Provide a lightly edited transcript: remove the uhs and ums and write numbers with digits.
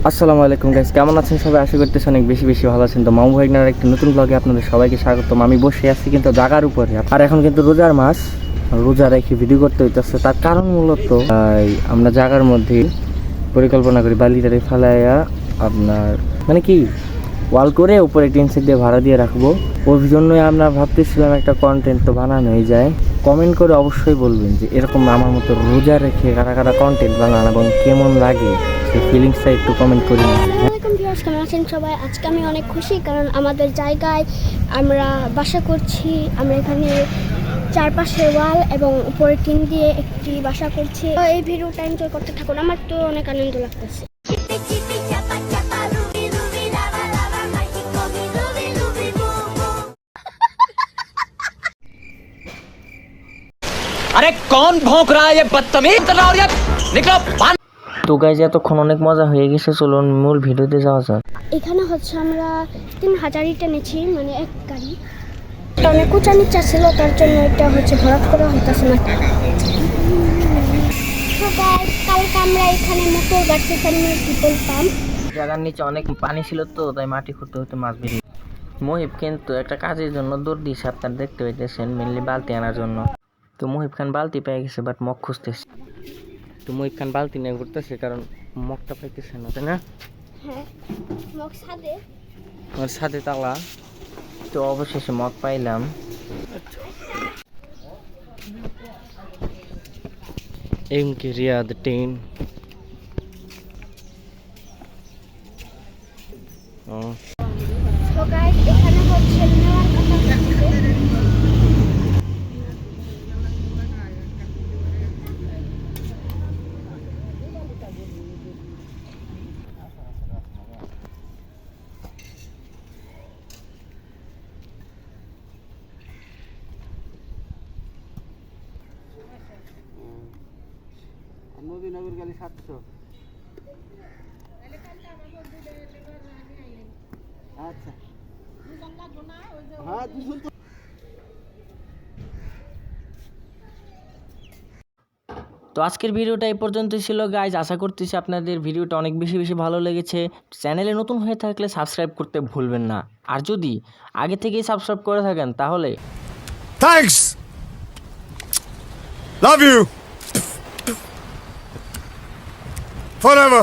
আসসালামু আলাইকুম গাইস, কেমন আছেন সবাই? আশা করতেছি অনেক বেশি বেশি ভালো আছেন। তো মামু ভাইগনার একটা নতুন ব্লগে আপনাদের সবাইকে স্বাগতম। আমি বসে আছি কিন্তু জায়গার উপরে, আর এখন কিন্তু রোজার মাস, রোজা রেখে ভিডিও করতে হইতেছে। তার কারণ মূলত আমরা জায়গার মধ্যে পরিকল্পনা করি বালিটারে ফেলাইয়া আপনার মানে কি ওয়াল করে উপরে টিন সেট দিয়ে ভাড়া দিয়ে রাখবো। ওর জন্যই আমরা ভাবতেছিলাম একটা কন্টেন্ট তো বানানোই যায়। কমেন্ট করে অবশ্যই বলবেন যে এরকম আমার মতো রোজা রেখে কারা কারা কন্টেন্ট বানান এবং কেমন লাগে সেই ফিলিংসটা একটু কমেন্ট করে নিন। কেমন আছেন সবাই? আজকে আমি অনেক খুশি, কারণ আমাদের জায়গায় আমরা বাসা করছি। আমরা এখানে চারপাশে ওয়াল এবং উপরে টিন দিয়ে একটি বাসা করছি। তো এই ভিডিওটা এনজয় করতে থাকুন, আমার তো অনেক আনন্দ লাগতেছে। अरे कौन भौंक रहा है ये बदतमीज निकलो। তো গাইজ এতক্ষণ অনেক মজা হয়ে গেছে, চলুন মূল ভিডিওতে যাওয়া যাক। এখানে হচ্ছে আমরা 3000 ইট এনেছি, মানে এক গাড়ি। অনেক উঁচা নিচা ছিল, তার জন্য এটা হচ্ছে ভরাট করা হইতেছে না। কালকে আমরা এখানে মোটর গাড়ি পিপল পাম্প জায়গার নিচে অনেক পানি ছিল, তো তাই মাটি খুঁড়তে হতে মাছ বেরিয়ে। মহিব কিন্তু একটা কাজের জন্য দৌড় দিয়েছে, আপনার দেখতে পাইতেছেন, মেনলি বালতি আনার জন্য। তো মহিব খান বালতি পেয়ে গেছে, বাট মগ খুঁজতেছে। তো মহিব খান বালতি নিয়ে ঘুরতেছে, কারণ মগটা পাইতেছে না, তাই না? হ্যাঁ, মগ ছাদে, ওর সাথে তালা। তো অবশেষে মগ পাইলাম। এমকে রিয়াদ টেন। তো গাইস এখানে হচ্ছে নেওয়ার কথা হচ্ছে। নবীনগর গেলে 700। আচ্ছা হ্যাঁ, তো আজকের ভিডিওটা এই পর্যন্তই ছিল গাইজ। আশা করতেছি আপনাদের ভিডিওটা অনেক বেশি বেশি ভালো লেগেছে। চ্যানেলে নতুন হয়ে থাকলে সাবস্ক্রাইব করতে ভুলবেন না, আর যদি আগে থেকেই সাবস্ক্রাইব করে থাকেন তাহলে Thanks. Love you. Forever.